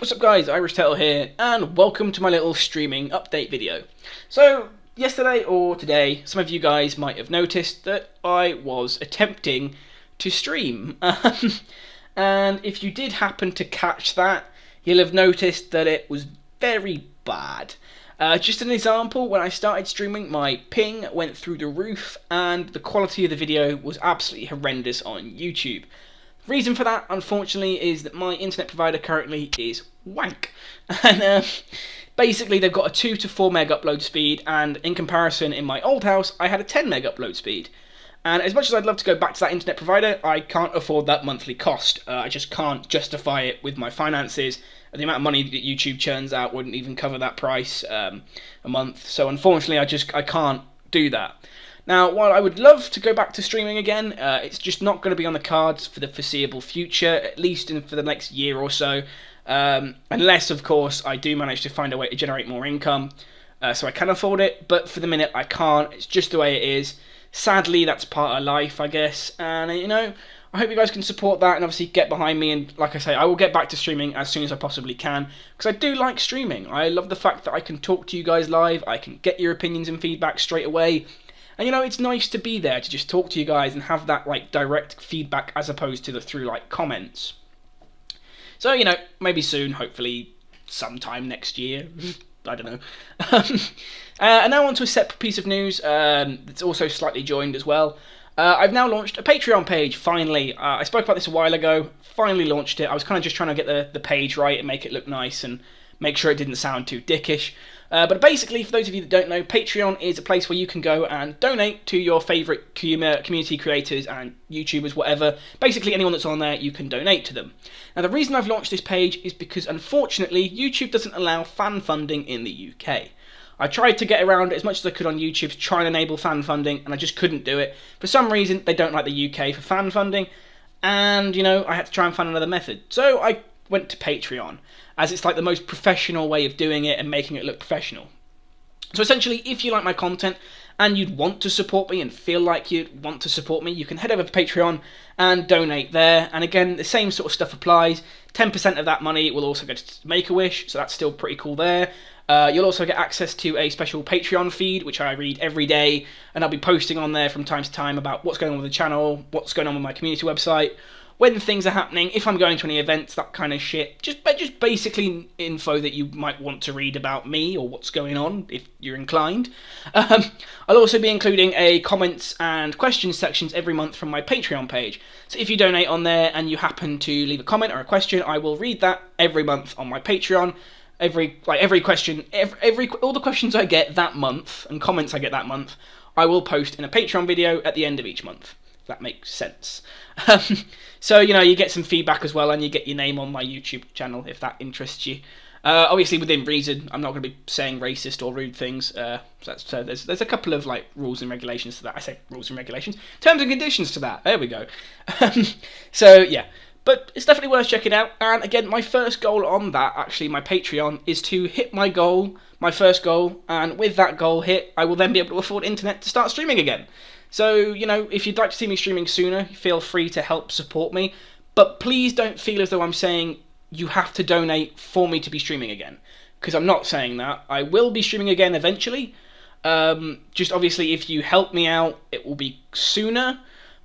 What's up guys, Irish Turtle here, and welcome to my little streaming update video. So, yesterday or today, some of you guys might have noticed that I was attempting to stream. And if you did happen to catch that, you'll have noticed that it was very bad. Just an example, when I started streaming, my ping went through the roof, and the quality of the video was absolutely horrendous on YouTube. Reason for that, unfortunately, is that my internet provider currently is wank. And basically they've got a 2 to 4 meg upload speed, and in comparison, in my old house, I had a 10 meg upload speed. And as much as I'd love to go back to that internet provider, I can't afford that monthly cost. I just can't justify it with my finances. The amount of money that YouTube churns out wouldn't even cover that price a month. So unfortunately, I can't do that. Now, while I would love to go back to streaming again, it's just not going to be on the cards for the foreseeable future, at least for the next year or so. Unless, of course, I do manage to find a way to generate more income, so I can afford it. But for the minute, I can't. It's just the way it is. Sadly, that's part of life, I guess. And, you know, I hope you guys can support that and obviously get behind me. And like I say, I will get back to streaming as soon as I possibly can, because I do like streaming. I love the fact that I can talk to you guys live. I can get your opinions and feedback straight away. And you know, it's nice to be there to just talk to you guys and have that like direct feedback as opposed to through like comments. So, you know, maybe soon, hopefully sometime next year. I don't know. And now on to a separate piece of news that's also slightly joined as well. I've now launched a Patreon page, finally. I spoke about this a while ago, finally launched it. I was kind of just trying to get the page right and make it look nice and make sure it didn't sound too dickish. But basically, for those of you that don't know, Patreon is a place where you can go and donate to your favourite community creators and YouTubers, whatever. Basically, anyone that's on there, you can donate to them. Now, the reason I've launched this page is because, unfortunately, YouTube doesn't allow fan funding in the UK. I tried to get around it as much as I could on YouTube to try and enable fan funding, and I just couldn't do it. For some reason, they don't like the UK for fan funding, and, you know, I had to try and find another method. So I went to Patreon, as it's like the most professional way of doing it and making it look professional. So essentially, if you like my content and you'd want to support me and feel like you'd want to support me, you can head over to Patreon and donate there. And again, the same sort of stuff applies. 10% of that money will also go to Make-A-Wish, so that's still pretty cool there. You'll also get access to a special Patreon feed, which I read every day, and I'll be posting on there from time to time about what's going on with the channel, what's going on with my community website, when things are happening, if I'm going to any events, that kind of shit. Just basically info that you might want to read about me or what's going on, if you're inclined. I'll also be including a comments and questions sections every month from my Patreon page. So if you donate on there and you happen to leave a comment or a question, I will read that every month on my Patreon. Every question, all the questions I get that month and comments I get that month, I will post in a Patreon video at the end of each month. If that makes sense. So, you know, you get some feedback as well, and you get your name on my YouTube channel if that interests you. Obviously, within reason, I'm not going to be saying racist or rude things. So there's a couple of like rules and regulations to that. I say rules and regulations, terms and conditions to that. There we go. So yeah, but it's definitely worth checking out. And again, my first goal on that, actually, my Patreon, is to hit my goal, my first goal, and with that goal hit, I will then be able to afford internet to start streaming again. So, you know, if you'd like to see me streaming sooner, feel free to help support me. But please don't feel as though I'm saying you have to donate for me to be streaming again. Because I'm not saying that. I will be streaming again eventually. Just obviously, if you help me out, it will be sooner.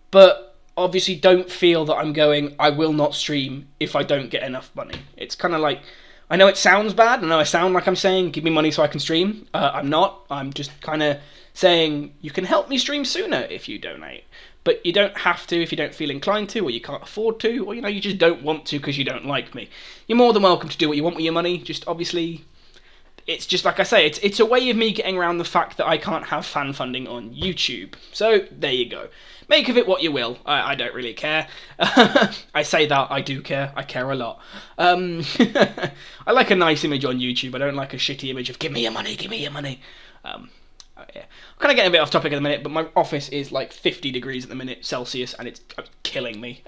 But obviously, don't feel that I'm going, I will not stream if I don't get enough money. It's kind of like, I know it sounds bad. I know I sound like I'm saying, give me money so I can stream. I'm not. I'm just kind of saying you can help me stream sooner if you donate, but you don't have to if you don't feel inclined to, or you can't afford to, or you know, you just don't want to because you don't like me. You're more than welcome to do what you want with your money. Just obviously, it's just like I say, it's a way of me getting around the fact that I can't have fan funding on YouTube. So there you go. Make of it what you will. I don't really care. I say that, I do care. I care a lot. I like a nice image on YouTube. I don't like a shitty image of give me your money, give me your money. Yeah. I'm kind of getting a bit off topic at the minute, but my office is like 50 degrees at the minute Celsius, and it's killing me.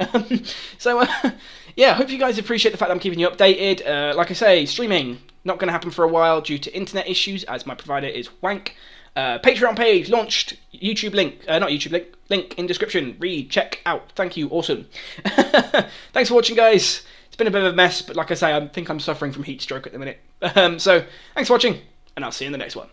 So, yeah, I hope you guys appreciate the fact that I'm keeping you updated. Like I say, streaming not going to happen for a while due to internet issues, as my provider is wank. Patreon page launched. YouTube link, not YouTube link, link in description. Read, check out. Thank you, awesome. Thanks for watching, guys. It's been a bit of a mess, but like I say, I think I'm suffering from heat stroke at the minute. So thanks for watching, and I'll see you in the next one.